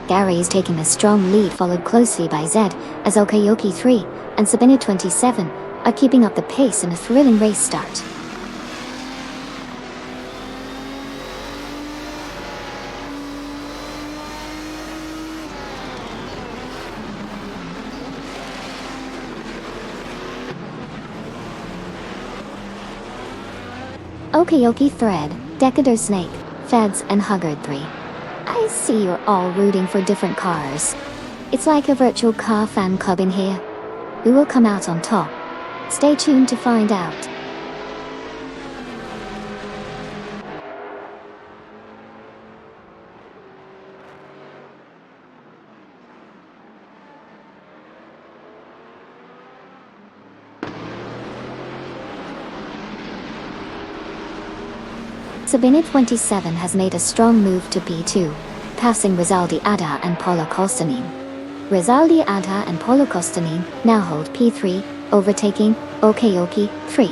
Gary is taking a strong lead, followed closely by Z, as Okayoki 3 and Sabina 27 are keeping up the pace in a thrilling race start. Okayoki Thread, Decatur Snake, Feds and Huggard 3. I see you're all rooting for different cars. It's like a virtual car fan club in here. Who will come out on top? Stay tuned to find out. Sabina 27 has made a strong move to P2, passing Rizaldi Ada and Polo Kostanin. Rizaldi Ada and Polo Kostanin now hold P3, overtaking Okayoki 3.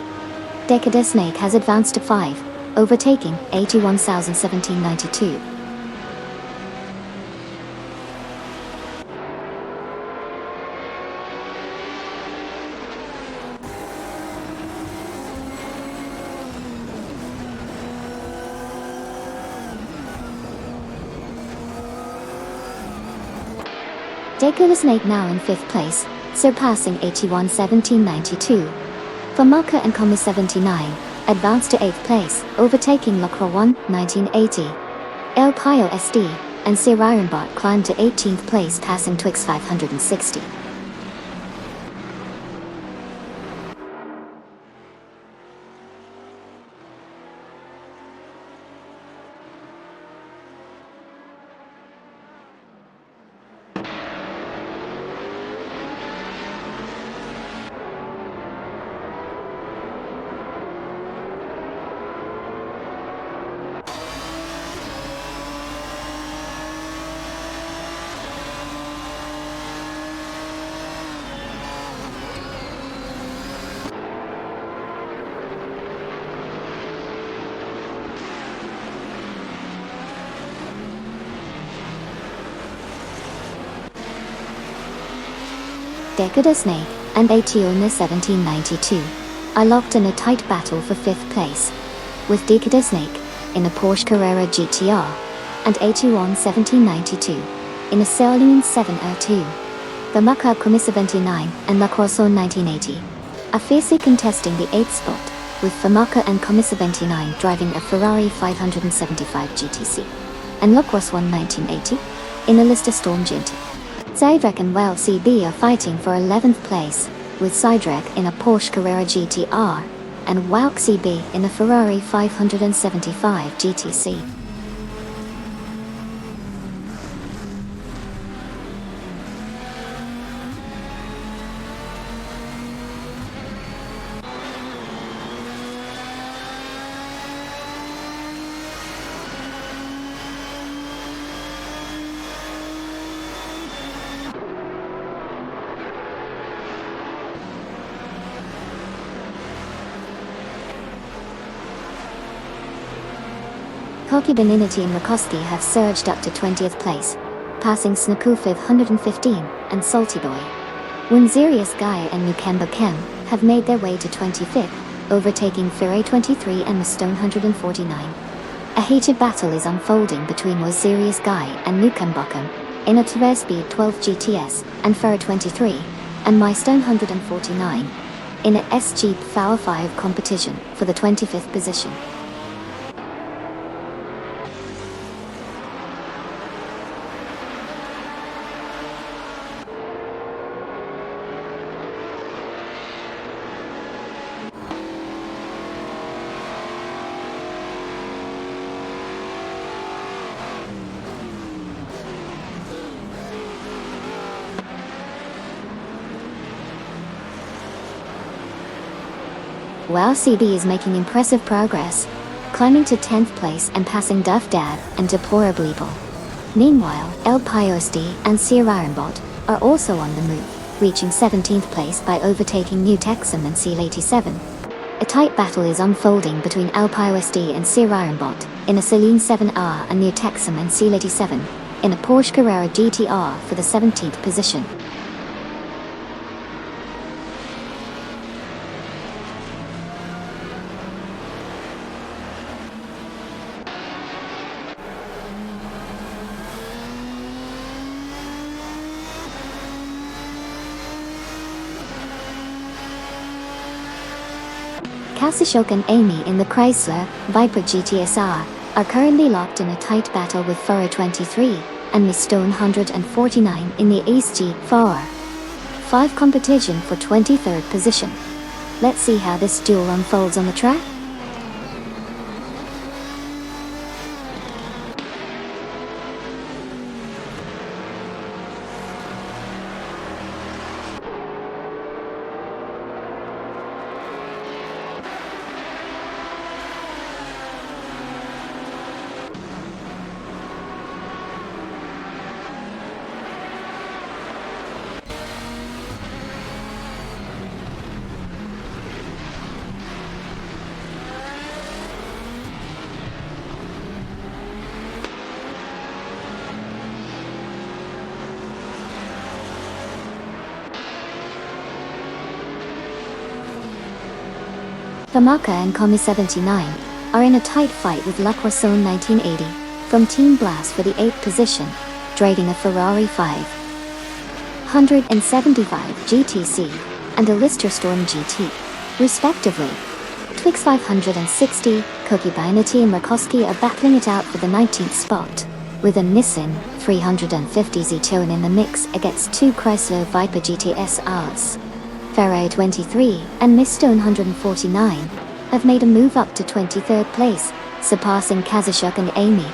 Decatur Snake has advanced to 5, overtaking 81,1792. Decatur Snake now in 5th place, surpassing 81,1792. Famaka and Comi 79 advanced to 8th place, overtaking Lacroix 1, 1980. El Payo SD and Sir Ironbot climbed to 18th place, passing Twix 560. Decatur Snake and Ationa 1792 are locked in a tight battle for 5th place, with Decatur Snake in a Porsche Carrera GTR and Ationa 1792 in a Celine 702. The Maka Kumi 79 and La Croissant 1980 are fiercely contesting the 8th spot, with Famaka and Kumi 79 driving a Ferrari 575 GTC and La Croissant 1980 in a Lister Storm GT. Sidrek and Well CB are fighting for 11th place, with Sidrek in a Porsche Carrera GTR and Wouk CB in a Ferrari 575 GTC. Koki Beninity and Rakoski have surged up to 20th place, passing Snakufiv 115 and Salty Boy. Winzerius Guy and Mukemba Kem have made their way to 25th, overtaking Fire 23 and Mustone 149. A heated battle is unfolding between Winzerius Guy and Mukemba in a Tevez Speed 12 GTS and Fire 23 and Mystone 149 in a SG Foul 5 competition for the 25th position. Wow CB is making impressive progress, climbing to 10th place and passing Duff Dad and Deplorableable. Meanwhile, El Piosd and Sir Ironbot are also on the move, reaching 17th place by overtaking New Texan and Seal 87. A tight battle is unfolding between El Piosd and Sir Ironbot in a Celine 7R and New Texan and Seal 87 in a Porsche Carrera GTR for the 17th position. Kasishok and Amy in the Chrysler Viper GTSR are currently locked in a tight battle with Furrow 23 and Miss Stone 149 in the ASG 4-5 competition for 23rd position. Let's see how this duel unfolds on the track. Famaka and Comi 79 are in a tight fight with La Croissant 1980 from Team Blast for the 8th position, dragging a Ferrari 575 GTC and a Listerstrom GT, respectively. Twix 560, Koki Bainati and Rakowski are battling it out for the 19th spot, with a Nissan 350Z Tone in the mix against two Chrysler Viper GTSRs. Furrow 23 and Miss Stone 149 have made a move up to 23rd place, surpassing Kasishok and Amy.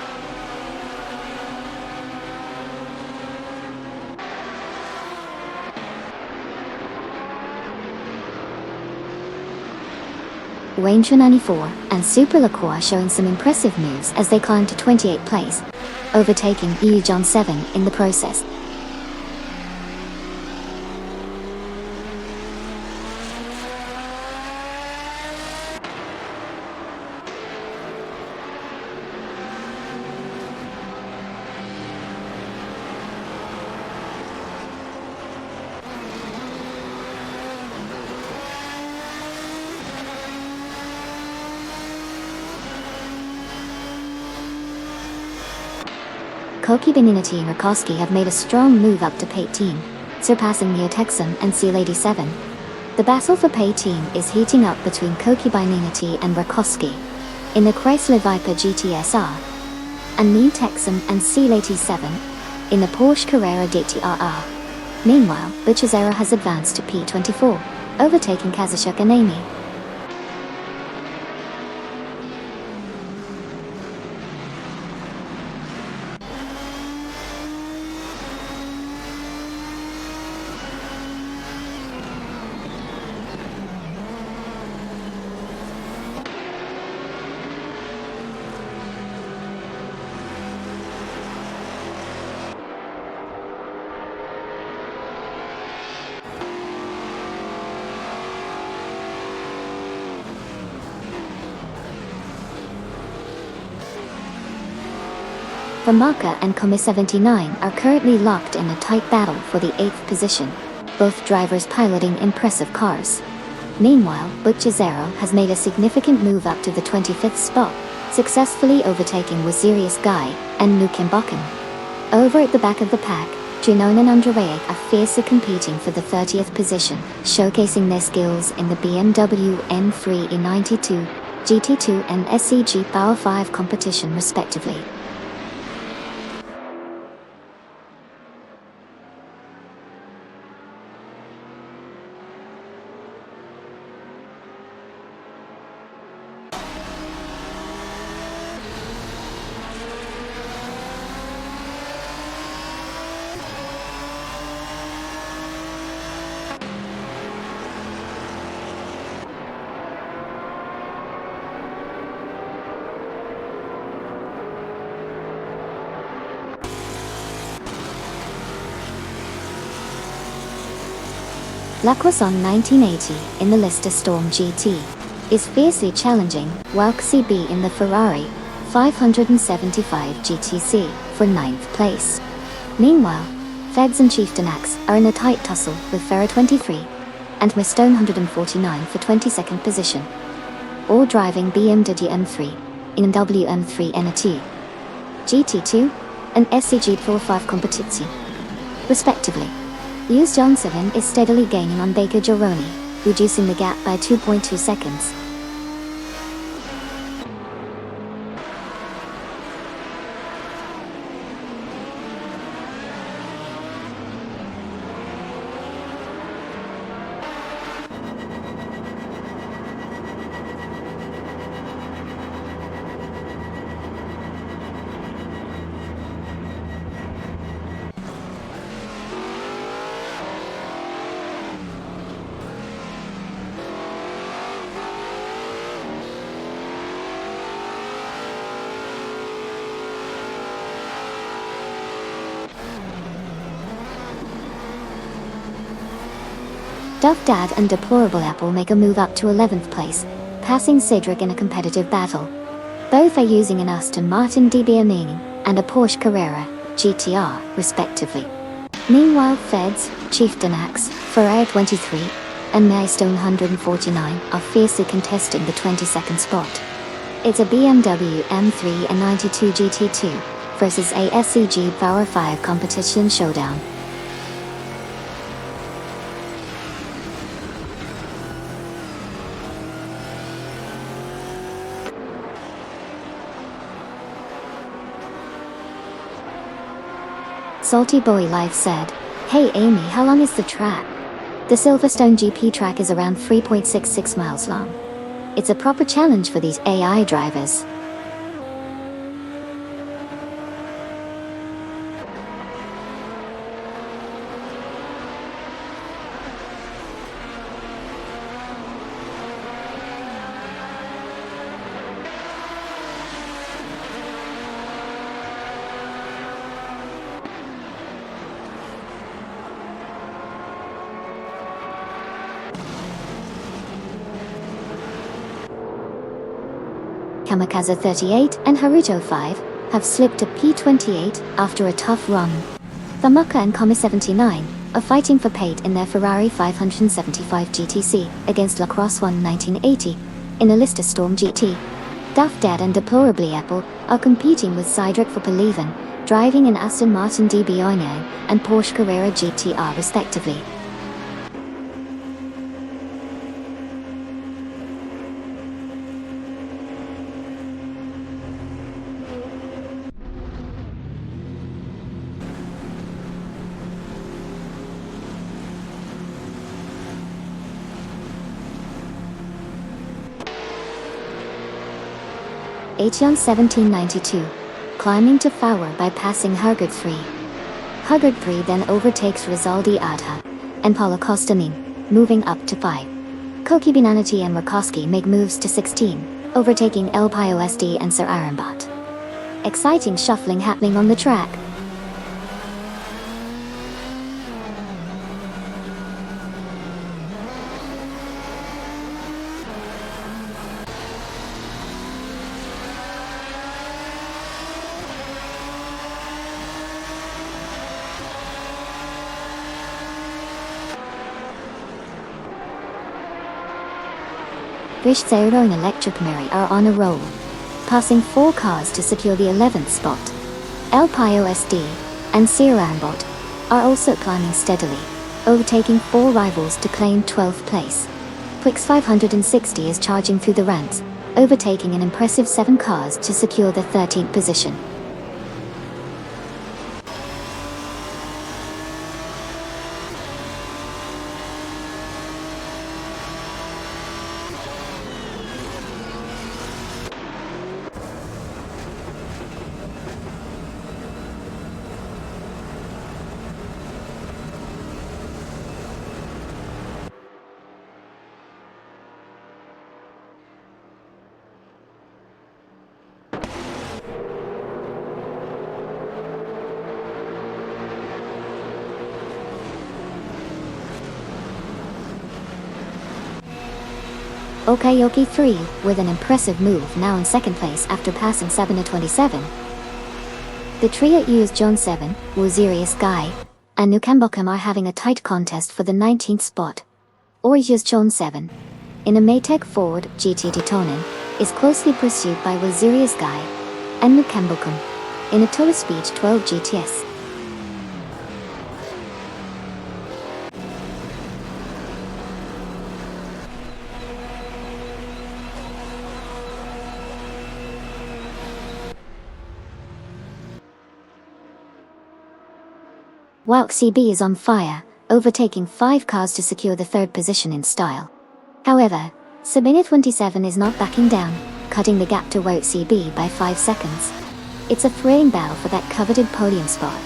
Wayne 94 and Super LaCroix showing some impressive moves as they climb to 28th place, overtaking Yu John 7 in the process. Koki Beninati and Rakowski have made a strong move up to P18, surpassing Neotexan and C87. The battle for P18 is heating up between Koki Beninati and Rakowski in the Chrysler Viper GTSR, and Neotexan and C87 in the Porsche Carrera GTRR. Meanwhile, Butchazera has advanced to P24, overtaking Kasishok and Amy. Famaka and Comi 79 are currently locked in a tight battle for the 8th position, both drivers piloting impressive cars. Meanwhile, Butchazero has made a significant move up to the 25th spot, successfully overtaking Wazirius Guy and Nukim Bakken. Over at the back of the pack, Junon and Andrzejek are fiercely competing for the 30th position, showcasing their skills in the BMW M3 E92, GT2 and SCG Power 5 competition respectively. La Croissant 1980 in the Listerstrom GT is fiercely challenging, while CB in the Ferrari 575 GTC for 9th place. Meanwhile, Feds and Chieftain Axe are in a tight tussle with Ferrer 23 and Mistone 149 for 22nd position, all driving BMW M3 in WM3 N2, GT2 and SCG Pro 5 competition, respectively. Hughes John 7 is steadily gaining on Baker Gironi, reducing the gap by 2.2 seconds. Duff Dad and Deplorable Apple make a move up to 11th place, passing Cedric in a competitive battle. Both are using an Aston Martin DB and a Porsche Carrera GTR, respectively. Meanwhile, Feds, Chieftain Axe, Ferrer 23, and Mistone 149 are fiercely contesting the 22nd spot. It's a BMW M3 and 92 GT2 versus a SCG Power 5 competition showdown. Salty Boy Life said, "Hey Amy, how long is the track?" The Silverstone GP track is around 3.66 miles long. It's a proper challenge for these AI drivers. Kamikaze 38 and Haruto 5 have slipped to P28 after a tough run. Thamaka and Kami 79 are fighting for Pate in their Ferrari 575 GTC against Lacrosse 1 1980 in a Lister Storm GT. Duff Dad and Deplorably Apple are competing with Cydric for Peleven, driving an Aston Martin DB and Porsche Carrera GTR respectively. Aetion 1792, climbing to Fowler by passing Hugard 3. Hugard 3 then overtakes Rizaldi Adha and Paula Kostanin, moving up to 5. Koki Binanati and Rakoski make moves to 16, overtaking El Piosd and Sir Arambat. Exciting shuffling happening on the track. Fish Zero and Electric Mary are on a roll, passing 4 cars to secure the 11th spot. El Piosd and Sir Arambat are also climbing steadily, overtaking 4 rivals to claim 12th place. Quix 560 is charging through the ranks, overtaking an impressive 7 cars to secure the 13th position. Okayoki 3, with an impressive move, now in 2nd place after passing 7 to 27. The trio US John 7, Wazirius Guy, and Nukambokam are having a tight contest for the 19th spot. Orjus John 7, in a Maytech Ford GT Titonen, is closely pursued by Wazirius Guy and Nukambokam in a Tour Speed 12 GTS. Wout CB is on fire, overtaking 5 cars to secure the 3rd position in style. However, Sabina 27 is not backing down, cutting the gap to Wout CB by 5 seconds. It's a thrilling battle for that coveted podium spot.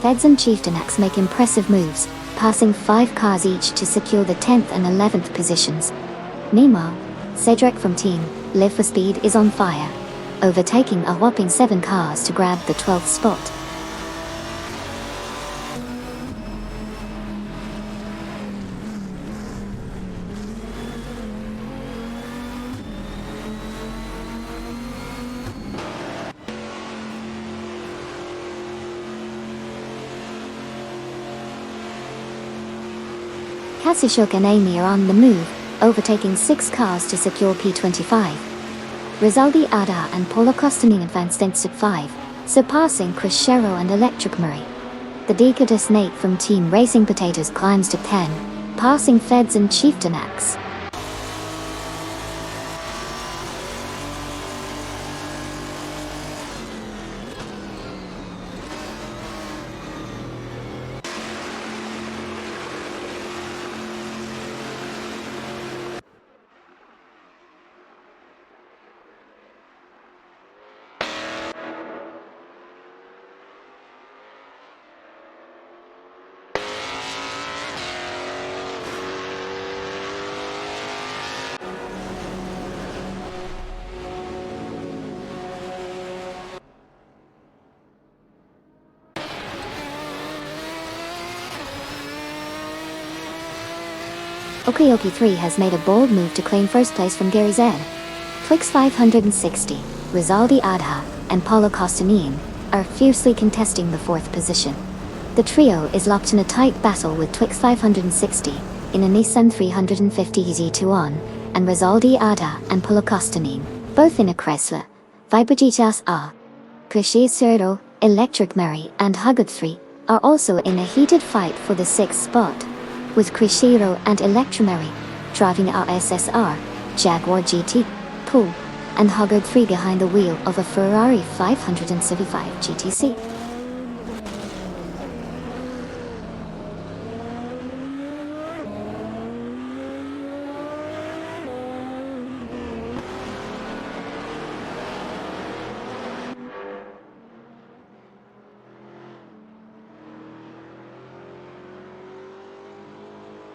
Feds and Chieftainax make impressive moves, passing 5 cars each to secure the 10th and 11th positions. Meanwhile, Cedric from Team Live for Speed is on fire, overtaking a whopping 7 cars to grab the 12th spot. Kasishuk and Amy are on the move, overtaking 6 cars to secure P25. Rizaldi Ada and Polo Costanin advanced into 5, surpassing Chris Sherrow and Electric Murray. The Decatus Nate from Team Racing Potatoes climbs to 10, passing Feds and Chieftainax. Okeoki 3 has made a bold move to claim first place from Gary Z. Twix 560, Rizaldi Adha, and Paulo Costanian are fiercely contesting the 4th position. The trio is locked in a tight battle with Twix 560 in a Nissan 350 Z2 and Rizaldi Adha and Paulo Costanian, both in a Chrysler Vipajitas A. Krishi Serdo, Electric Mary, and Huggard 3 are also in a heated fight for the 6th spot, with Krishiro and Electromary driving our SSR, Jaguar GT, Pool, and Huggard 3 behind the wheel of a Ferrari 575 GTC.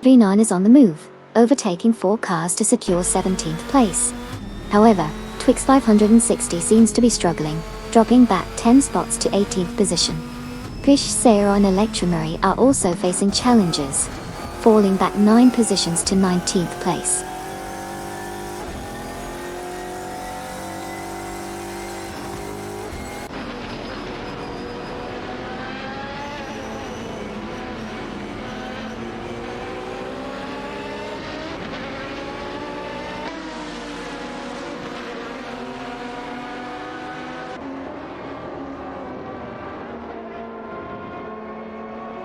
V9 is on the move, overtaking 4 cars to secure 17th place. However, Twix 560 seems to be struggling, dropping back 10 spots to 18th position. Krish Sayre and Electromary are also facing challenges, falling back 9 positions to 19th place.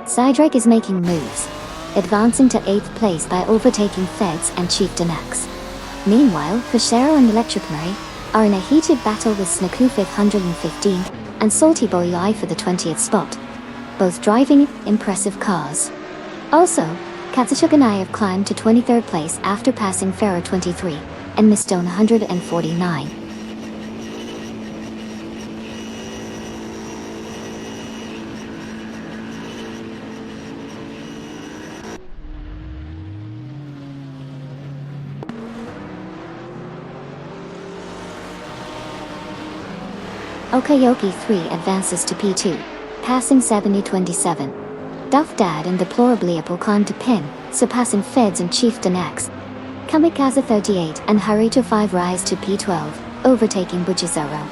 Cydrek is making moves, advancing to 8th place by overtaking Feds and Chieftainax. Meanwhile, Fashero and Electric Murray are in a heated battle with Snaku 515 and Salty Boy Lai for the 20th spot, both driving impressive cars. Also, Katsushuk and I have climbed to 23rd place after passing Pharaoh 23 and Mistone 149. Okayoki 3 advances to P2, passing 70-27. Duff Dad and Deplorably Apple climb to pin, surpassing Feds and Chieftain X. Kamikaze 38 and Haruto 5 rise to P12, overtaking Bujizero.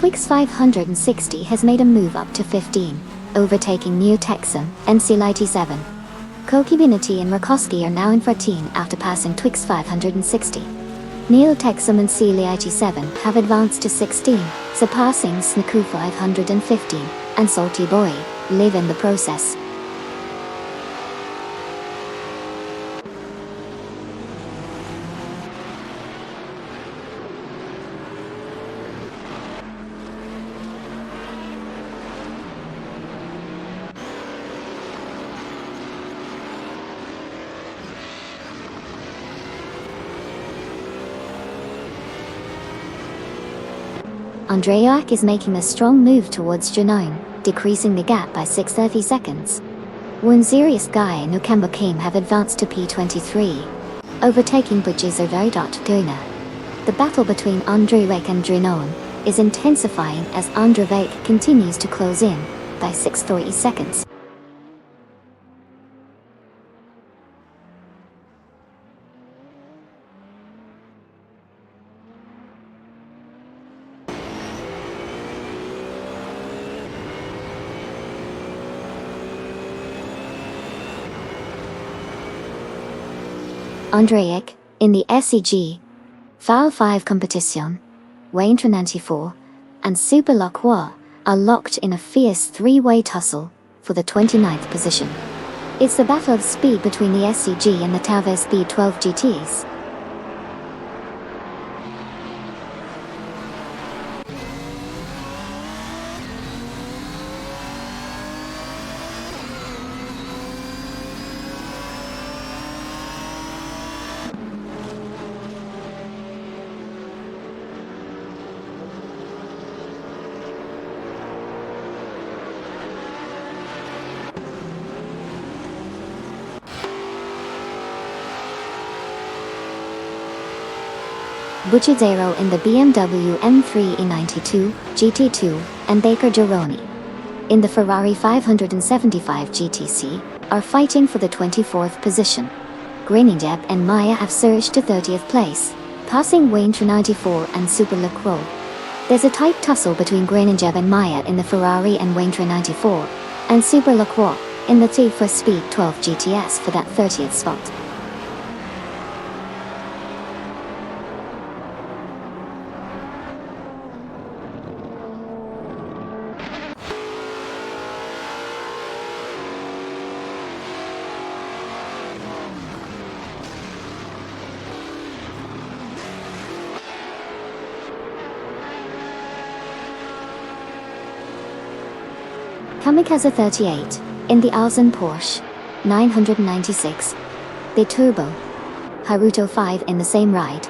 Twix 560 has made a move up to 15, overtaking Neo Texan and Lighty 7. Kokibinity and Rakoski are now in 14 after passing Twix 560. Neo Texan and Lighty 7 have advanced to 16, surpassing Snaku 515, and Salty Boy live in the process. Andreak is making a strong move towards Janine, decreasing the gap by 630 seconds. Wunzirius Guy and Nukemba Kim have advanced to P23, overtaking Bujizero.Guna. The battle between Andreak and Drenone is intensifying as Andreak continues to close in by 630 seconds. Andreak, in the SEG, File 5 competition, Wayne 94, and Super Lacroix are locked in a fierce three-way tussle for the 29th position. It's the battle of speed between the SEG and the Tauve Speed 12 GTs. Bujizero in the BMW M3 E92 GT2 and Baker Gironi in the Ferrari 575 GTC are fighting for the 24th position. Greningeb and Maya have surged to 30th place, passing Wayne 94 and Super Lacroix. There's a tight tussle between Greningeb and Maya in the Ferrari and Wayne 94, and Super Lacroix in the T for Speed 12 GTS for that 30th spot. Kamikaze 38, in the Alzen Porsche 996, the Turbo, Haruto 5 in the same ride,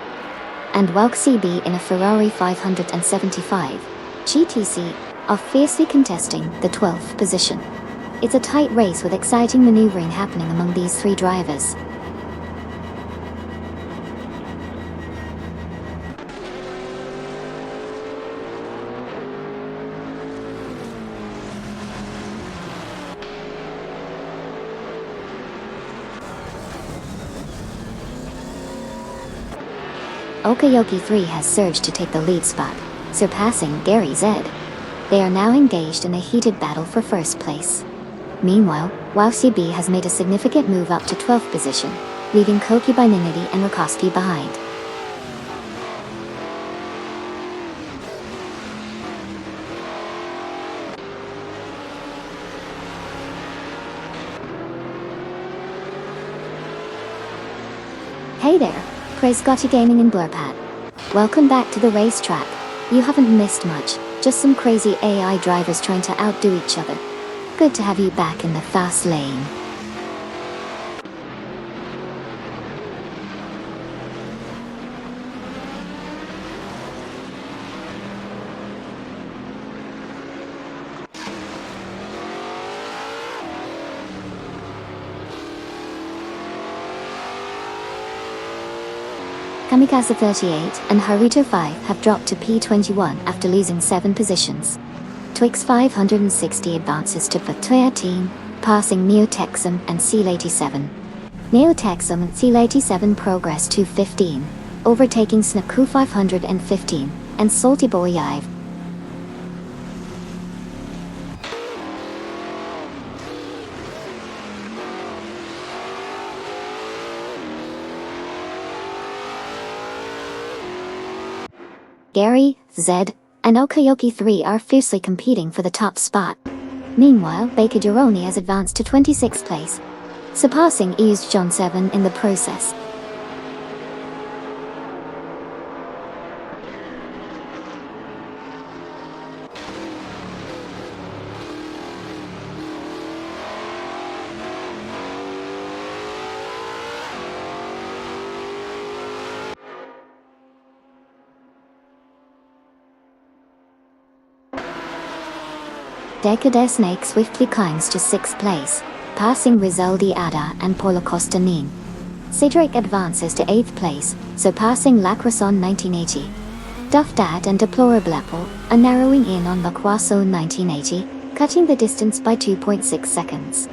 and Welk CB in a Ferrari 575 GTC are fiercely contesting the 12th position. It's a tight race with exciting maneuvering happening among these three drivers. Okayoki 3 has surged to take the lead spot, surpassing Gary Zed. They are now engaged in a heated battle for first place. Meanwhile, WowCB has made a significant move up to 12th position, leaving Koki Bininity and Rakoski behind. Hey there, Praise Gotti Gaming and Blurpad. Welcome back to the racetrack. You haven't missed much. Just some crazy AI drivers trying to outdo each other. Good to have you back in the fast lane. Kamikaze 38 and Haruto 5 have dropped to P21 after losing 7 positions. Twix 560 advances to P13, passing Neo-Texum and Seal 87. Neo-Texum and Seal 87 progress to 15, overtaking Snaku 515 and Salty Boy Ive. Gary, Zed, and Okayoki 3 are fiercely competing for the top spot. Meanwhile, Baker Gironi has advanced to 26th place, surpassing EU's John 7 in the process. Decade Snake swiftly climbs to 6th place, passing Rizaldi Ada and Paulo Costanin. Cedric advances to 8th place, surpassing Lacroson 1980. Duff Dad and Deplorable Apple are narrowing in on Lacroson 1980, cutting the distance by 2.6 seconds.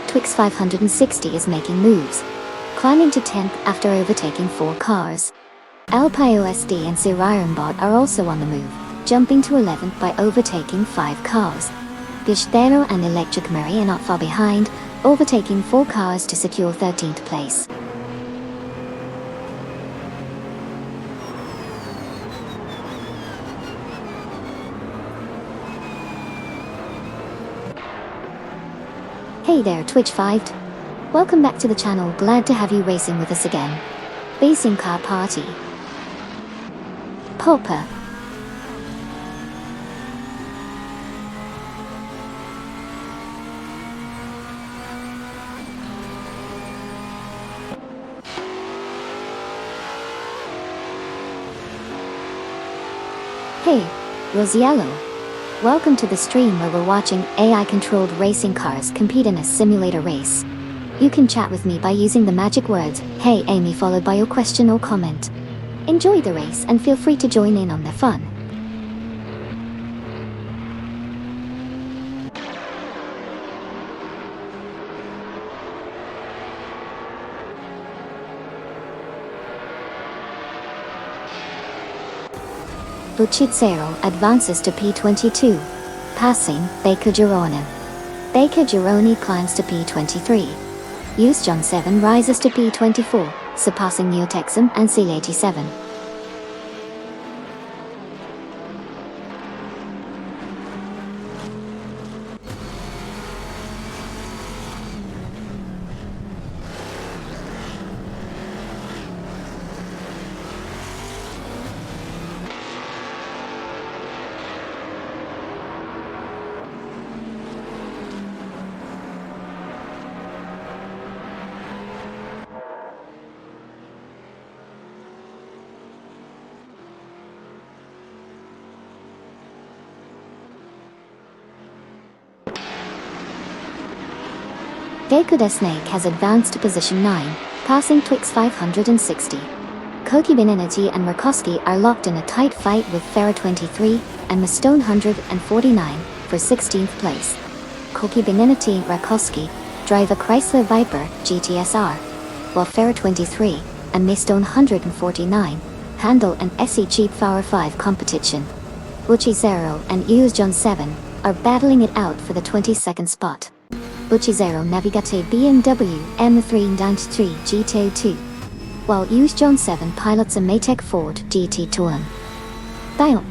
Twix 560 is making moves, climbing to 10th after overtaking 4 cars. Alpio SD and Sirarimbot are also on the move, jumping to 11th by overtaking 5 cars. Gishtero and Electric Murray are not far behind, overtaking 4 cars to secure 13th place. Hey there Twitch 5. Welcome back to the channel, glad to have you racing with us again. Racing Car Party. Popper. Hey, Rosiello. Welcome to the stream where we're watching AI-controlled racing cars compete in a simulator race. You can chat with me by using the magic words, "Hey Amy," followed by your question or comment. Enjoy the race and feel free to join in on the fun. Buccizzero advances to P22, passing Baker Gironi. Baker Gironi climbs to P23. Use John 7 rises to P24, surpassing Neo-Texum and Seal 87. Gakuda Snake has advanced to position 9, passing Twix 560. Koki Beninati and Murkowski are locked in a tight fight with Farah 23 and Mistone 149 for 16th place. Koki Beninati and Rakowski drive a Chrysler Viper GTSR, while Farah 23 and Mistone 149 handle an SE Cheap Power 5 competition. Buccizzero and Use John 7 are battling it out for the 22nd spot. Buccizzero Navigate BMW M393 GT2. while Hughes John 7 pilots a Maytech Ford GT Touran. Tayo.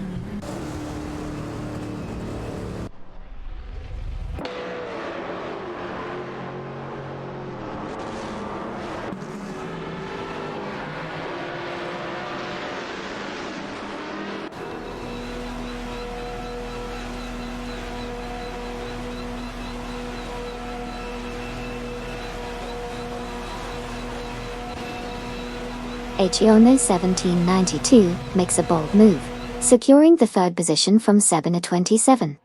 Assetto 1792 makes a bold move, securing the third position from 7 to 27.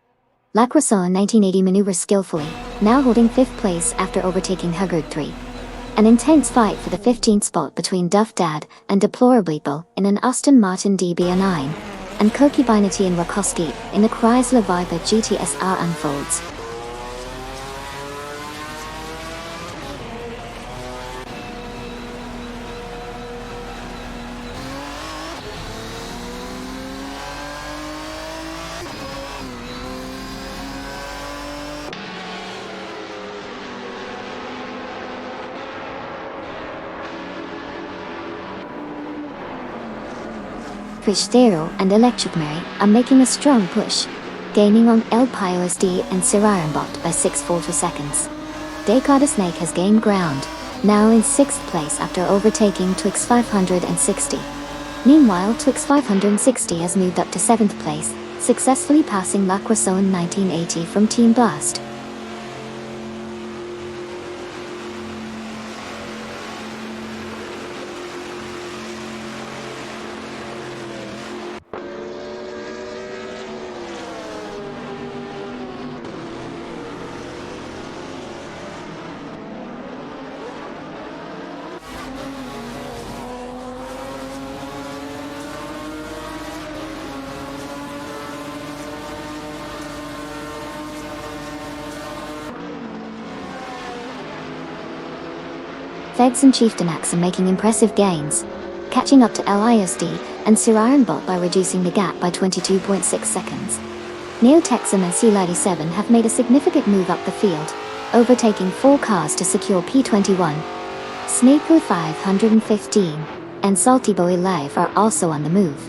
La Croissant 1980 maneuvers skillfully, now holding 5th place after overtaking Hugard 3. An intense fight for the 15th spot between Duff Dad and Deplorably Bull in an Aston Martin DB9, and Koki Binety and Rakowski in a Chrysler Viper GTSR unfolds. Zero and Electric Mary are making a strong push, gaining on El PIOSD and Sirarimbot by 6 seconds. Dakota Snake has gained ground, now in 6th place after overtaking Twix 560. Meanwhile, Twix 560 has moved up to 7th place, successfully passing La Croissant 1980 from Team Blast. Fegs and Chieftainax are making impressive gains, catching up to LISD and Sirarimbot by reducing the gap by 22.6 seconds. Neo-Texan and C-97 have made a significant move up the field, overtaking 4 cars to secure P21. Snako 515 and Salty Boy Live are also on the move,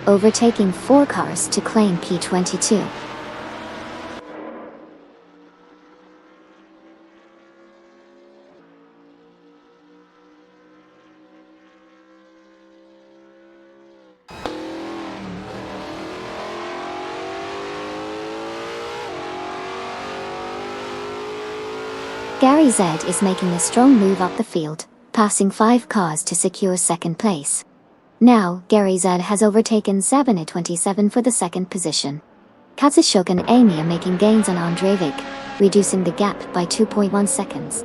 overtaking 4 cars to claim P22. Gary Z is making a strong move up the field, passing 5 cars to secure 2nd place. Now, Gary Z has overtaken 7 at 27 for the 2nd position. Katsushuk and Amy are making gains on Andreevik, reducing the gap by 2.1 seconds.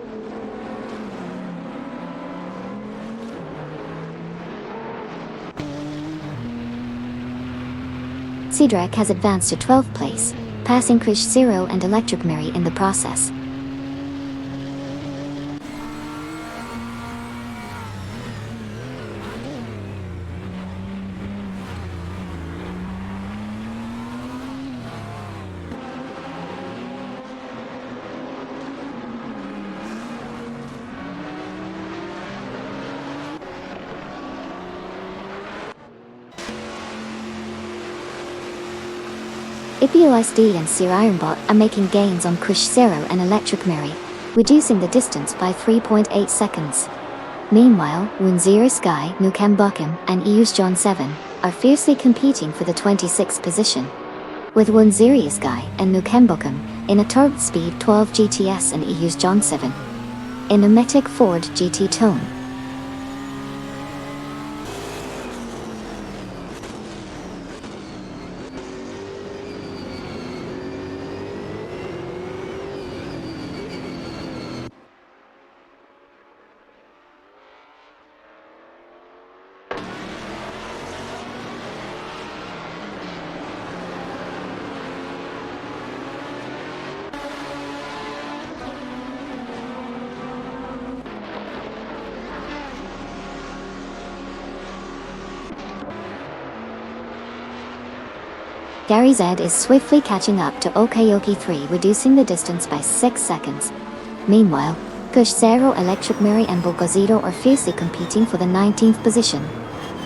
Cedric has advanced to 12th place, passing Krish Zero and Electric Mary in the process. IPOSD and Sirarimbot are making gains on Kush Zero and Electric Mary, reducing the distance by 3.8 seconds. Meanwhile, Wunzira Sky, Nukem Buckham, and Eus John 7 are fiercely competing for the 26th position, with Wunzira Sky and Nukem Buckham in a Turbo Speed 12 GTS and Eus John 7 in a Metic Ford GT Tone. Gary Z is swiftly catching up to Okayoki 3, reducing the distance by 6 seconds. Meanwhile, Cruzeiro Electric Miri and Bocozito are fiercely competing for the 19th position.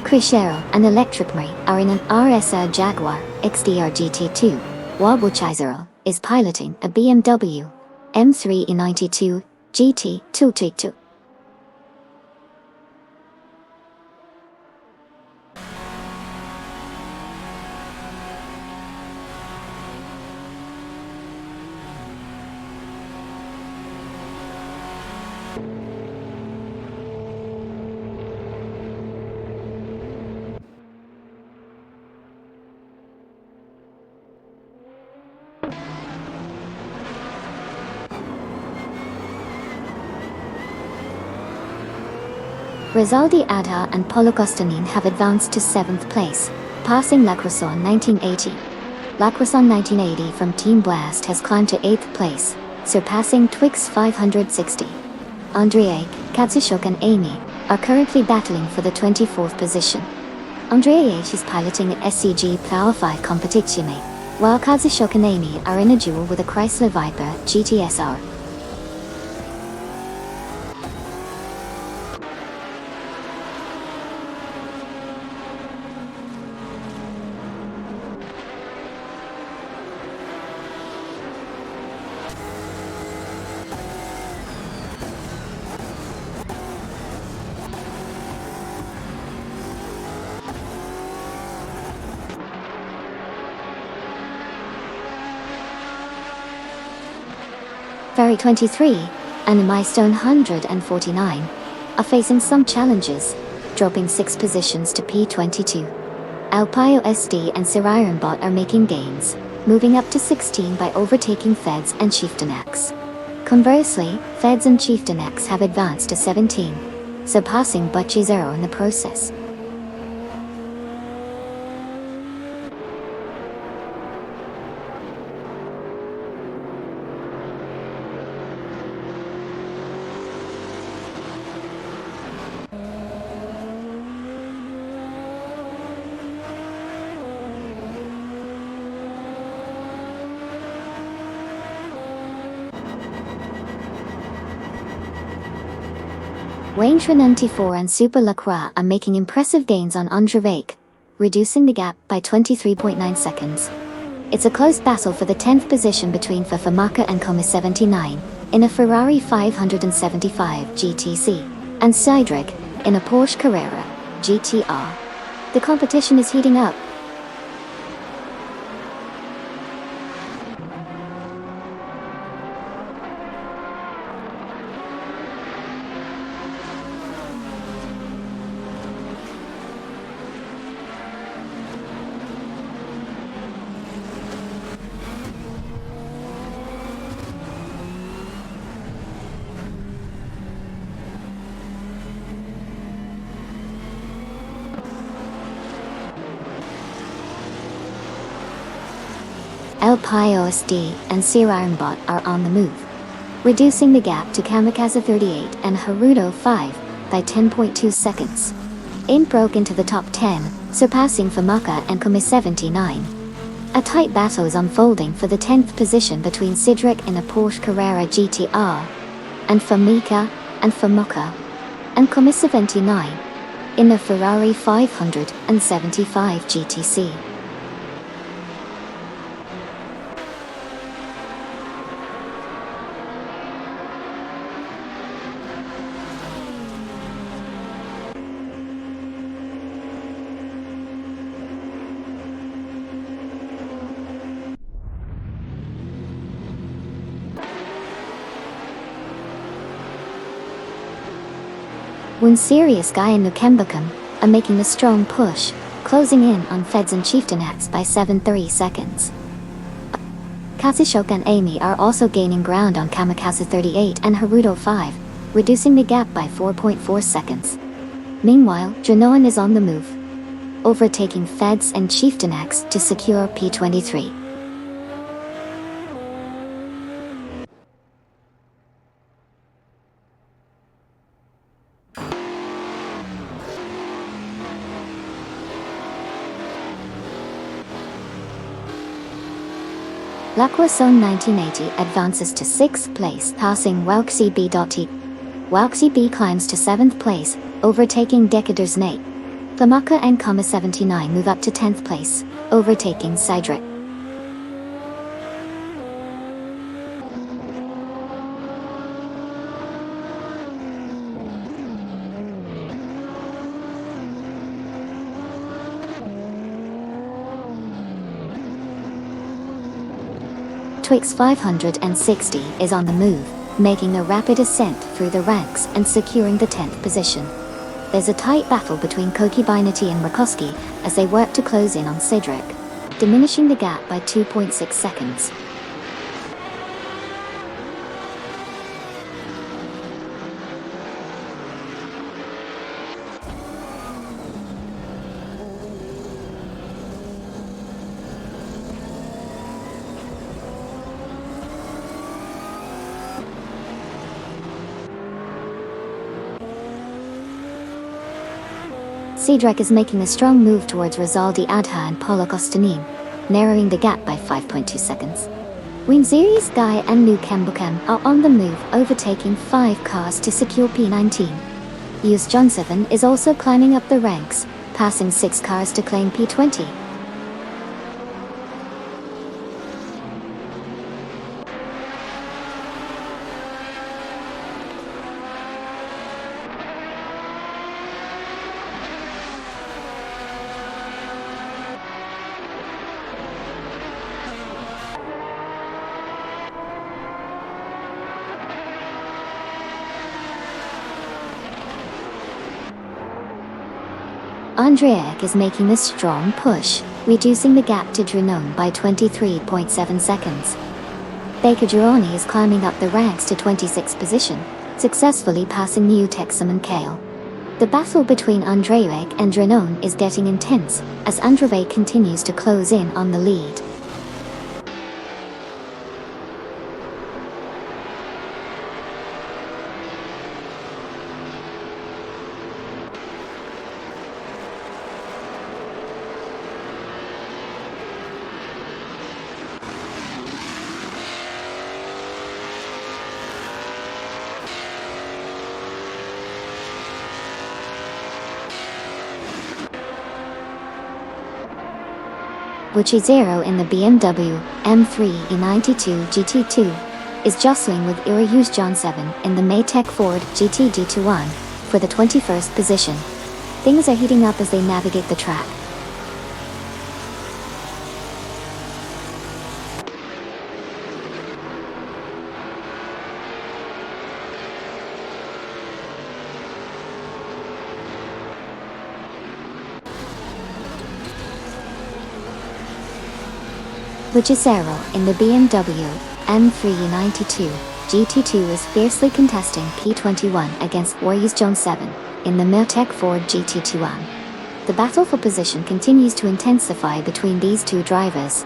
Cruzeiro and Electric Miri are in an RSR Jaguar XDR GT2, while Bocozito is piloting a BMW M3 E92 GT 232. Rizaldi Adha and Polo Costanin have advanced to 7th place, passing Lacroixon 1980. Lacroixon 1980 from Team Blast has climbed to 8th place, surpassing Twix 560. Andrei, Katsushok and Amy are currently battling for the 24th position. Andrei is piloting an SCG Power 5 Competizione, while Katsushok and Amy are in a duel with a Chrysler Viper GTSR. Ferry 23 and the Milestone 149 are facing some challenges, dropping 6 positions to P22. Alpio SD and Sirironbot are making gains, moving up to 16 by overtaking Feds and Chieftain X. Conversely, Feds and Chieftain X have advanced to 17, surpassing Bocozito in the process. Wayne 94 and Super Lacroix are making impressive gains on Andrzejczyk, reducing the gap by 23.9 seconds. It's a close battle for the 10th position between Fafamaka and Comi 79, in a Ferrari 575 GTC, and Cedric, in a Porsche Carrera GTR. The competition is heating up. Alpio SD and Sirironbot are on the move, reducing the gap to Kamikaze 38 and Haruto 5 by 10.2 seconds. In broke into the top 10, surpassing Famaka and Comi 79. A tight battle is unfolding for the 10th position between Cedric in a Porsche Carrera GTR, and Famika and Famaka, and Comi 79, in a Ferrari 575 GTC. One serious guy in Nukembakam are making a strong push, closing in on Feds and Chieftain X by 7.3 seconds. Katsushok and Amy are also gaining ground on Kamikaze 38 and Haruto 5, reducing the gap by 4.4 seconds. Meanwhile, Janoan is on the move, overtaking Feds and Chieftain X to secure P23. L'Aquasone 1980 advances to 6th place, passing Wauxi B.T. Wauxi B climbs to 7th place, overtaking Decaders Nate. Famaka and Comma 79 move up to 10th place, overtaking Cydric. Twix 560 is on the move, making a rapid ascent through the ranks and securing the 10th position. There's a tight battle between Koki Binety and Rakowski as they work to close in on Cedric, diminishing the gap by 2.6 seconds. Cedric is making a strong move towards Rosaldi Adha and Paula Kostanin, narrowing the gap by 5.2 seconds. Winziri's Guy and New Kembukem are on the move, overtaking 5 cars to secure P19. US John 7 is also climbing up the ranks, passing 6 cars to claim P20. Andreek is making a strong push, reducing the gap to Drenone by 23.7 seconds. Baker Gironi is climbing up the ranks to 26th position, successfully passing New Texum and Kale. The battle between Andreek and Drenone is getting intense, as Andreek continues to close in on the lead. Wuchi Zero in the BMW M3 E92 GT2 is jostling with Irius John 7 in the Maytech Ford GT G21 for the 21st position. Things are heating up as they navigate the track. Wuchisero in the BMW M3 GT2 is fiercely contesting P21 against Irius John 7 in the Maytech Ford GT21. The battle for position continues to intensify between these two drivers.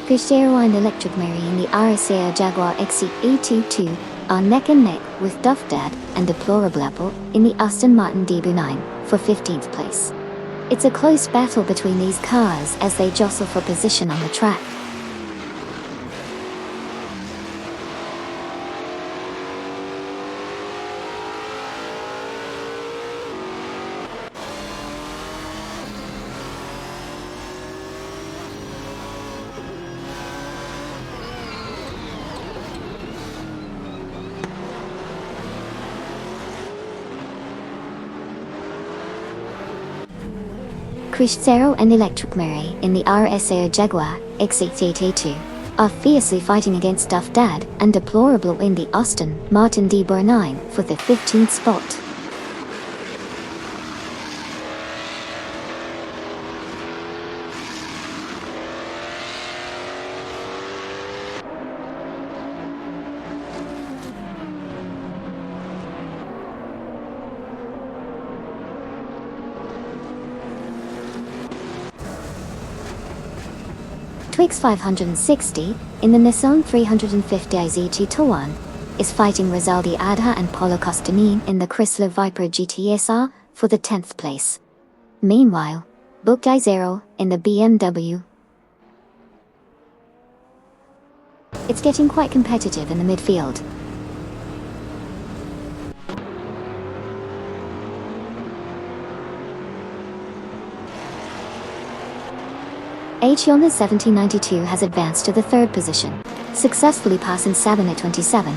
Kushero and Electric Mary in the RSA Jaguar XE22 are neck and neck with Duff Dad and Deplorable Apple in the Aston Martin DB9 for 15th place. It's a close battle between these cars as they jostle for position on the track. Kushero and Electric Mary in the RSA Jaguar XE22 are fiercely fighting against Duff Dad and Deplorable in the Aston Martin DB9 for the 15th spot. Twix 560, in the Nissan 350 IZ2 is fighting Rizaldi Adha and Polo Costanin in the Chrysler Viper GTSR for the 10th place. Meanwhile, booked I0 in the BMW. It's getting quite competitive in the midfield. Honda 1792 has advanced to the 3rd position, successfully passing Saban at 27.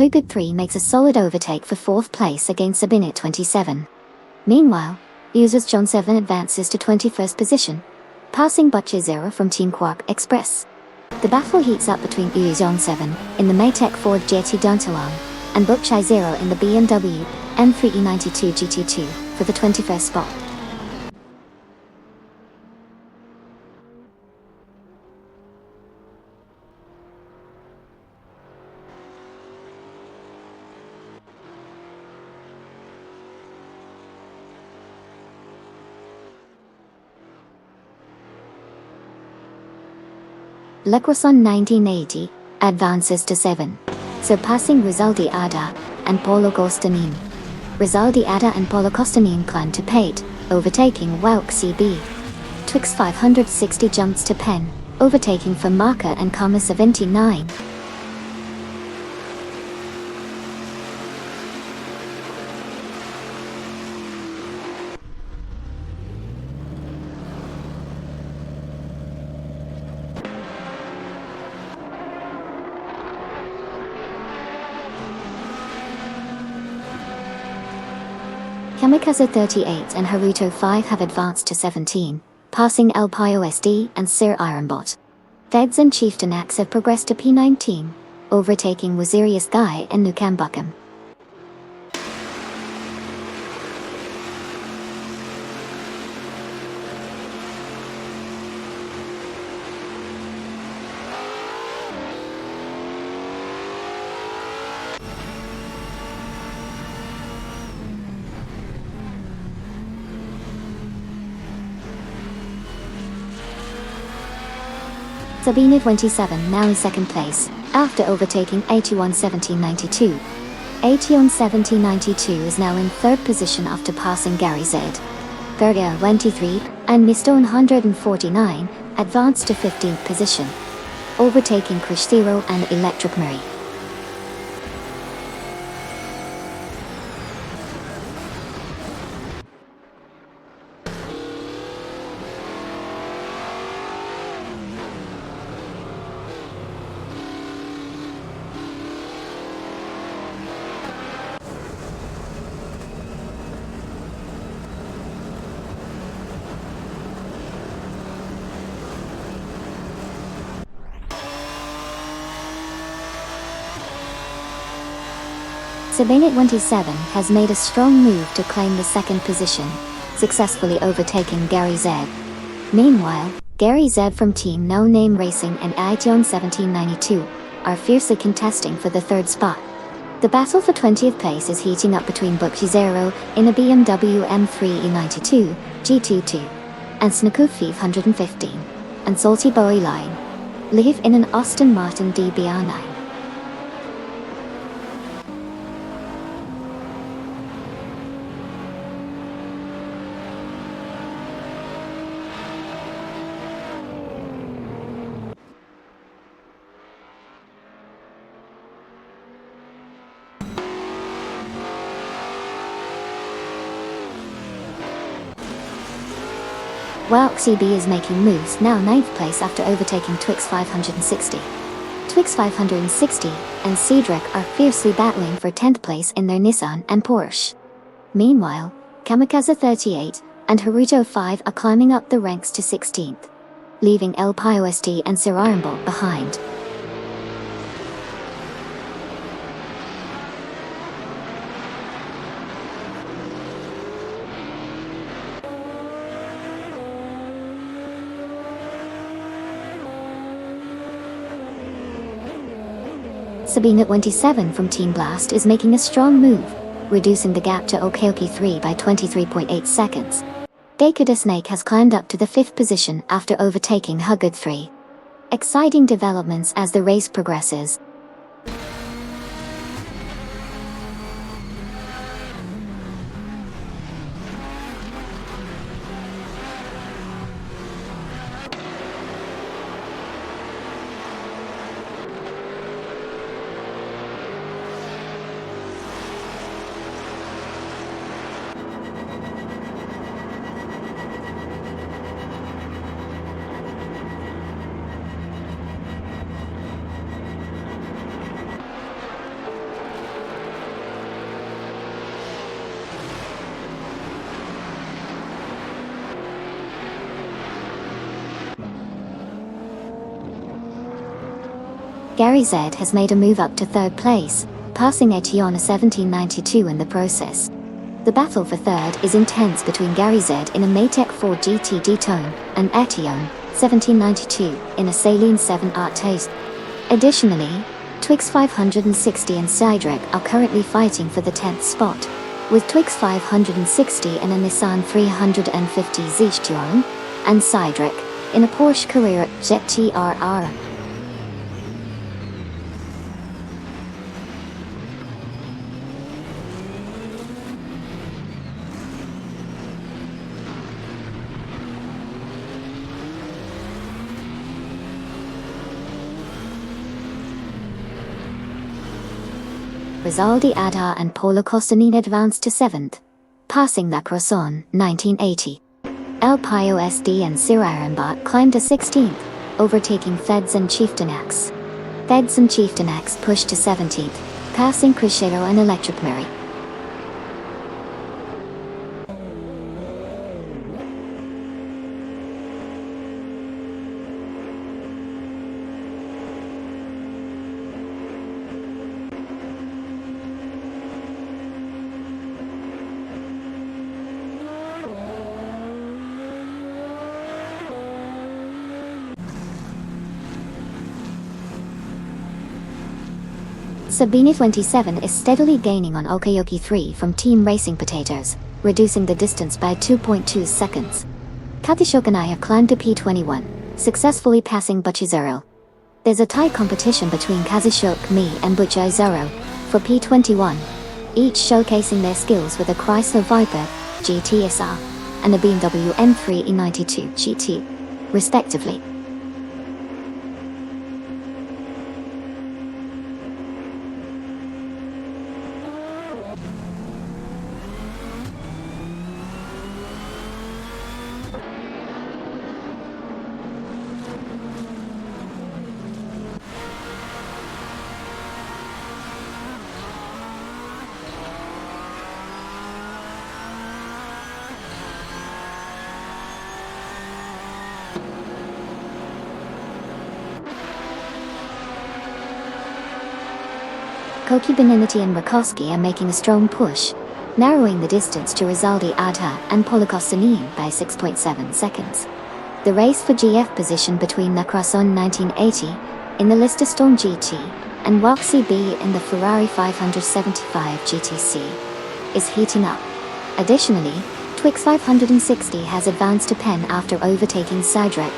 Cooper 3 makes a solid overtake for 4th place against Sabine at 27. Meanwhile, Users John 7 advances to 21st position, passing Butcher 0 from Team Quark Express. The battle heats up between John 7 in the Maytech Ford GT Dantuan and Butcher 0 in the BMW M3E92 GT2 for the 21st spot. Lecroson 1980 advances to 7, surpassing Rizaldi Ada and Polo Costanin. Rizaldi Ada and Polo Costanin climb to Pate, overtaking Wouk CB. Twix 560 jumps to Pen, overtaking Famaka and Kama 79. Kamikaze 38 and Haruto 5 have advanced to 17, passing El Pio SD and Sir Ironbot. Feds and Chieftain Axe have progressed to P19, overtaking Wazirius Guy and Nukambuckum. Sabine 27 now in 2nd place, after overtaking Aetion 1792. Aetion 1792 is now in 3rd position after passing Gary Z. Berger 23 and Mistone 149 advanced to 15th position, overtaking Krish 0 and Electric Murray. Sabine 27 has made a strong move to claim the 2nd position, successfully overtaking Gary Z. Meanwhile, Gary Z from Team No Name Racing and Aetion 1792 are fiercely contesting for the 3rd spot. The battle for 20th place is heating up between Bukki Zero in a BMW M3E92 GT2 and Snakufi 115 and Salty Boy Line live in an Aston Martin DBR9. Wouk CB is making moves, now 9th place after overtaking Twix 560. Twix 560 and Cedric are fiercely battling for 10th place in their Nissan and Porsche. Meanwhile, Kamikaze 38 and Haruto 5 are climbing up the ranks to 16th, leaving El Piost and Sirarambo behind. Sabina 27 from Team Blast is making a strong move, reducing the gap to Okayoki 3 by 23.8 seconds. Dakota Snake has climbed up to the 5th position after overtaking Huggard 3. Exciting developments as the race progresses. Gary Z has made a move up to 3rd place, passing Etiona 1792 in the process. The battle for 3rd is intense between Gary Z in a Maytech 4 GT Detone and Etione 1792 in a Saline 7 Art Taste. Additionally, Twix 560 and Cydrek are currently fighting for the 10th spot, with Twix 560 in a Nissan 350 Zichtuan and Cydrek in a Porsche Carrera GT-RR. Rizaldi Adha and Paolo Costanini advanced to 7th, passing La Croissant 1980. El Piost and Sirarambat climbed to 16th, overtaking Feds and Chieftainax. Feds and Chieftainax pushed to 17th, passing Crescero and Electric Mary. Sabine 27 is steadily gaining on Okayoki 3 from Team Racing Potatoes, reducing the distance by 2.2 seconds. Katishokanaya climbed to P21, successfully passing Butchizero. There's a tight competition between Kazushok Me and Butchizero for P21, each showcasing their skills with a Chrysler Viper GTSR and a BMW M3 E92 GT, respectively. Koki Beninity and Rakowski are making a strong push, narrowing the distance to Rizaldi Adha and Polocostanin by 6.7 seconds. The race for GF position between La Croissant 1980 in the Silverstone GT and Waxy B in the Ferrari 575 GTC is heating up. Additionally, Twix 560 has advanced to Penn after overtaking Cydrek.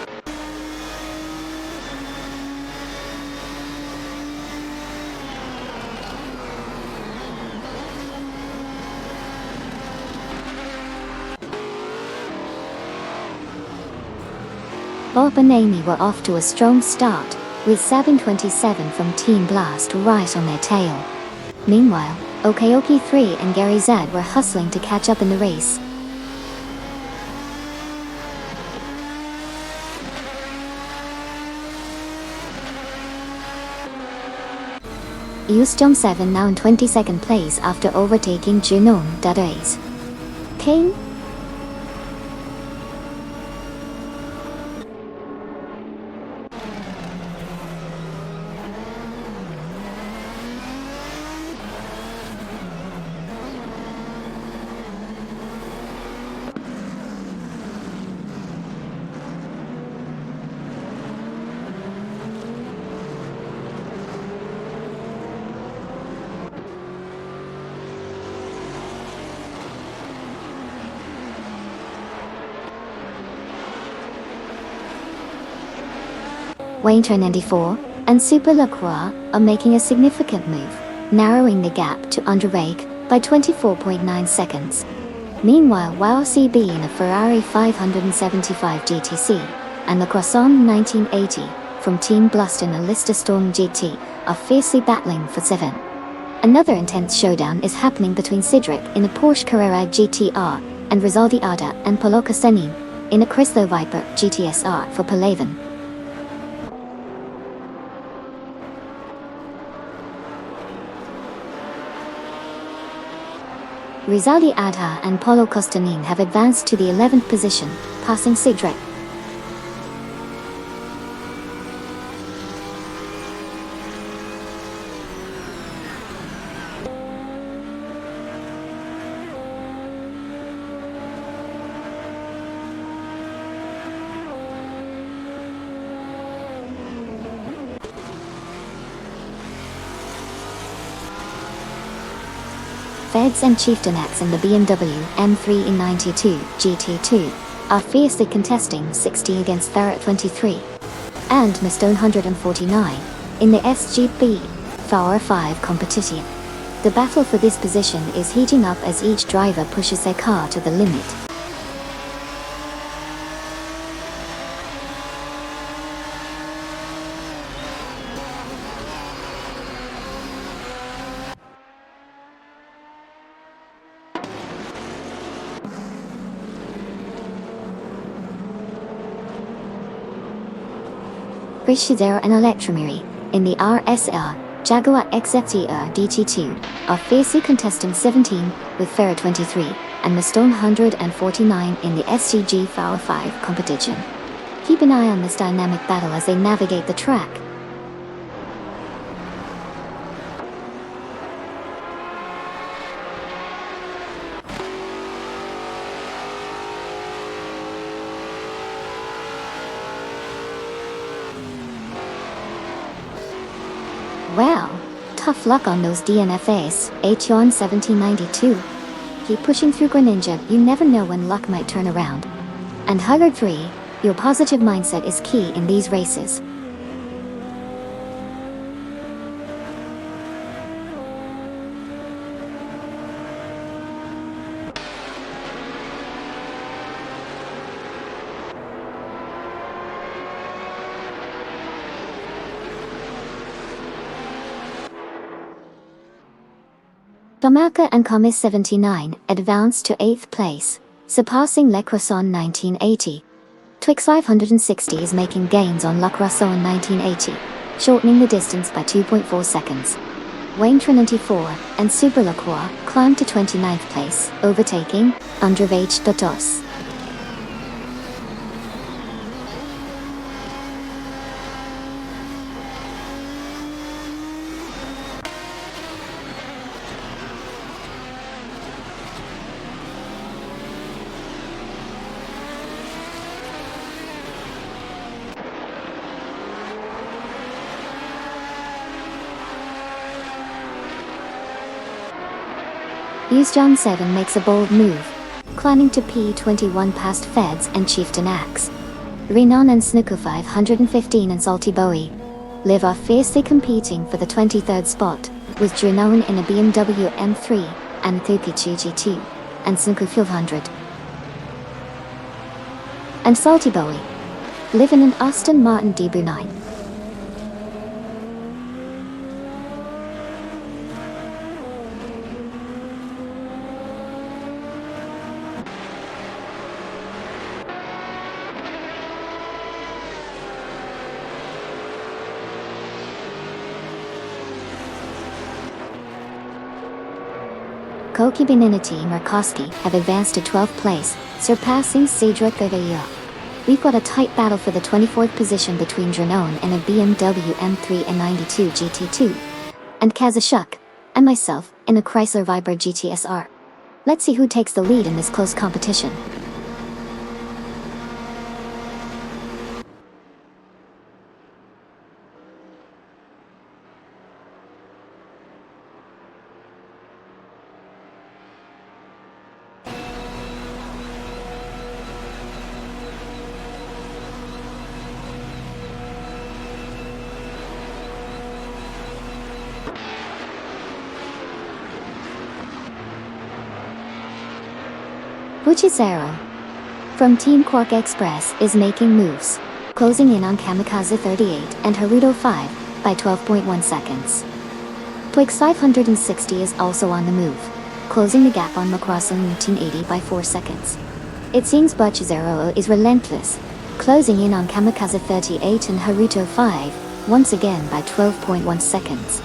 Bob and Amy were off to a strong start, with Sabin 27 from Team Blast right on their tail. Meanwhile, Okayoki 3 and Gary Z were hustling to catch up in the race. Eustom 7 now in 22nd place after overtaking Junon Dadays. King? Wayne 94 and Super Lacroix are making a significant move, narrowing the gap to Underweg by 24.9 seconds. Meanwhile, YRCB in a Ferrari 575 GTC and the Croissant 1980 from Team Blust in a Lister Storm GT are fiercely battling for 7. Another intense showdown is happening between Cedric in a Porsche Carrera GTR and Rizaldi Ada and Polo Castanin in a Chrysler Viper GTSR for Palaven. Rizaldi Adha and Polo Costanin have advanced to the 11th position, passing Cedric. Feds and Chieftainets in the BMW M3 E92 GT2 are fiercely contesting 60 against Ferret 23 and Mistone 149 in the SGP Power 5 competition. The battle for this position is heating up as each driver pushes their car to the limit. Shizero and Electromiri in the RSR Jaguar XFTR DT2 are fiercely contesting 17 with Ferret 23 and Mistone 149 in the SCG Power 5 competition. Keep an eye on this dynamic battle as they navigate the track. Well, tough luck on those DNFAs, H-On 1792. Keep pushing through Greninja, you never know when luck might turn around. And Huggard 3, your positive mindset is key in these races. Tomarka and Comis 79 advanced to 8th place, surpassing Le Croissant 1980. Twix 560 is making gains on Le Croissant 1980, shortening the distance by 2.4 seconds. Wayne 94 and Super Lacroix climbed to 29th place, overtaking Underweg Dotos. John 7 makes a bold move, climbing to P21 past Feds and Chieftain Axe. Renan and Snooker 515 and Salty Bowie Live are fiercely competing for the 23rd spot, with Renan in a BMW M3 and Thukichu GT and Snooker 500. And Salty Bowie live in an Aston Martin DB9. Koki Beninati and Markowski have advanced to 12th place, surpassing Cedric Gavaya. We've got a tight battle for the 24th position between Dranone and a BMW M3 and 92 GT2, and Kazashuk, and myself, in a Chrysler Viper GTSR. Let's see who takes the lead in this close competition. Buchisero from Team Quark Express is making moves, closing in on Kamikaze 38 and Haruto 5 by 12.1 seconds. Twix 560 is also on the move, closing the gap on Macross and 1980 by 4 seconds. It seems Buchisero is relentless, closing in on Kamikaze 38 and Haruto 5 once again by 12.1 seconds.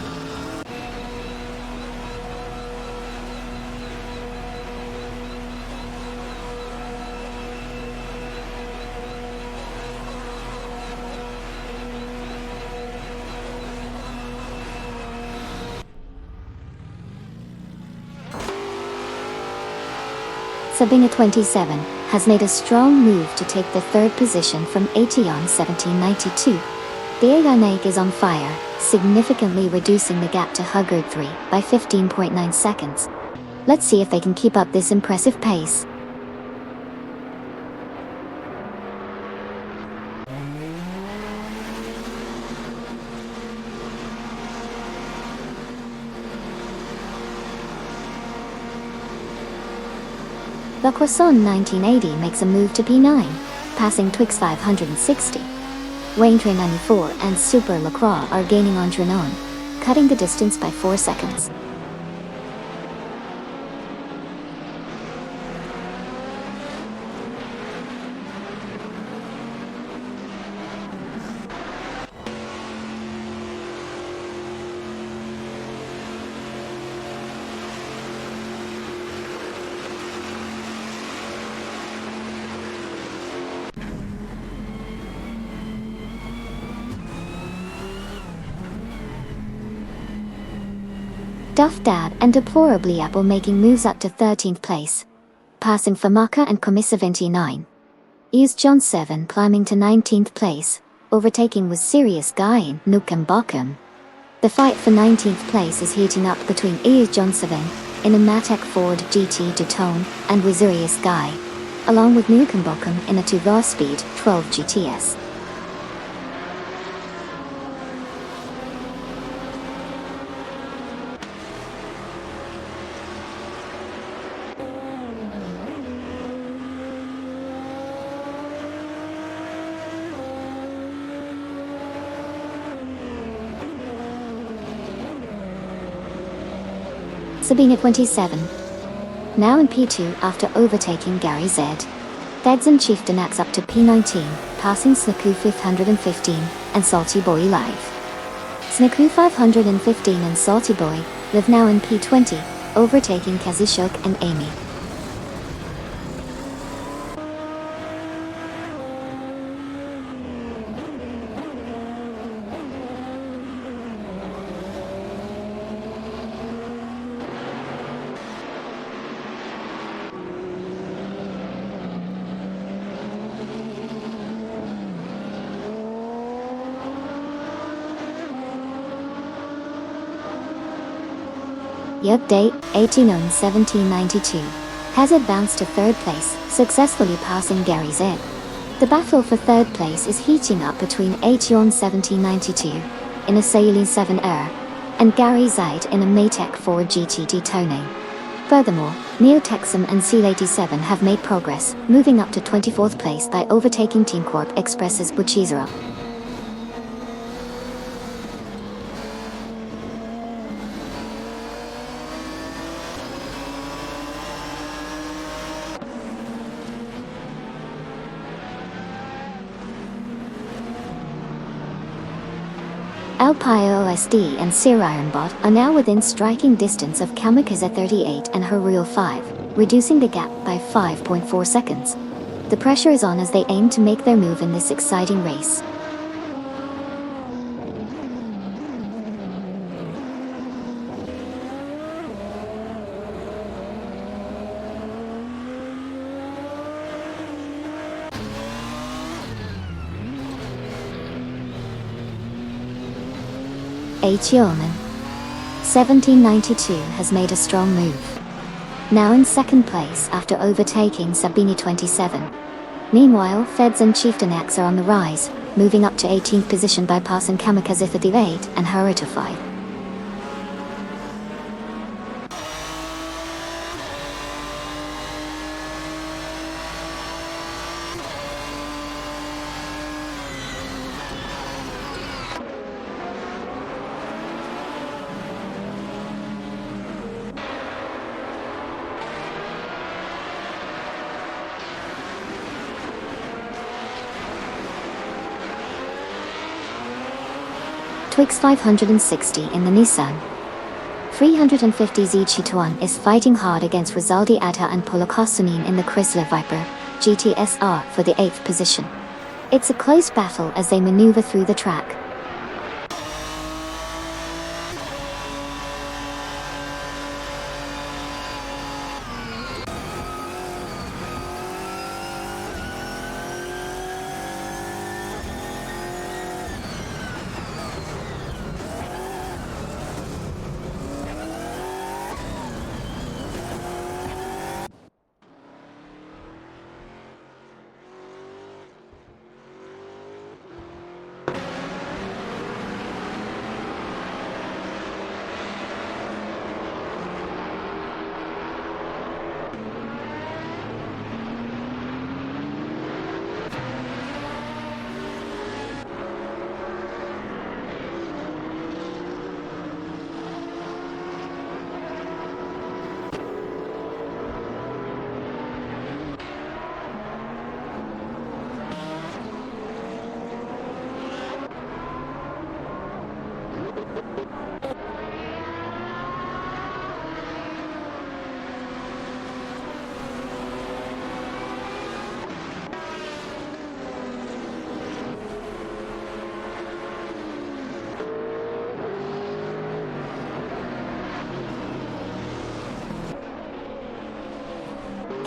Sabina 27 has made a strong move to take the third position from Aetion 1792. The Aeonic is on fire, significantly reducing the gap to Huggard 3 by 15.9 seconds. Let's see if they can keep up this impressive pace. The Croissant 1980 makes a move to P9, passing Twix 560. Wayne Train 94 and Super Lacroix are gaining on Dranone, cutting the distance by 4 seconds. Duff Dab and Deplorably Apple making moves up to 13th place, passing Famaka and Komisa 29. Ease John 7 climbing to 19th place, overtaking with Serious Guy and Nukem Bokum. The fight for 19th place is heating up between Ease John 7 in a Matek Ford GT Dutone and with Serious Guy, along with Nukem Bokum in a 2 Speed 12 GTS. Sabina 27. Now in P2 after overtaking Gary Z. Feds and Chieftain acts up to P19, passing Snaku 515 and Salty Boy Live. Snaku 515 and Salty Boy live now in P20, overtaking Kazishok and Amy. The update, 1792, has advanced to third place, successfully passing Gary Z. The battle for third place is heating up between Aetion 1792 in a Sayuli 7R and Gary Z in a Matek 4 GT Tone. Furthermore, Neotexum and Seal87 have made progress, moving up to 24th place by overtaking Team Corp Express's Buchisera. Alpine OSD and Sirironbot are now within striking distance of Kamikaze 38 and Haruil 5, reducing the gap by 5.4 seconds. The pressure is on as they aim to make their move in this exciting race. Yeoman 1792 has made a strong move. Now in second place after overtaking Sabini 27. Meanwhile, Feds and Chieftain X are on the rise, moving up to 18th position by passing Kamikaze 38 and Haruto 5. Twix 560 in the Nissan 350 Zichituan is fighting hard against Rizaldi Atta and Polokasunin in the Chrysler Viper GTSR for the 8th position. It's a close battle as they maneuver through the track.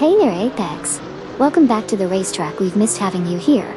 Hey there Apex! Welcome back to the racetrack. We've missed having you here.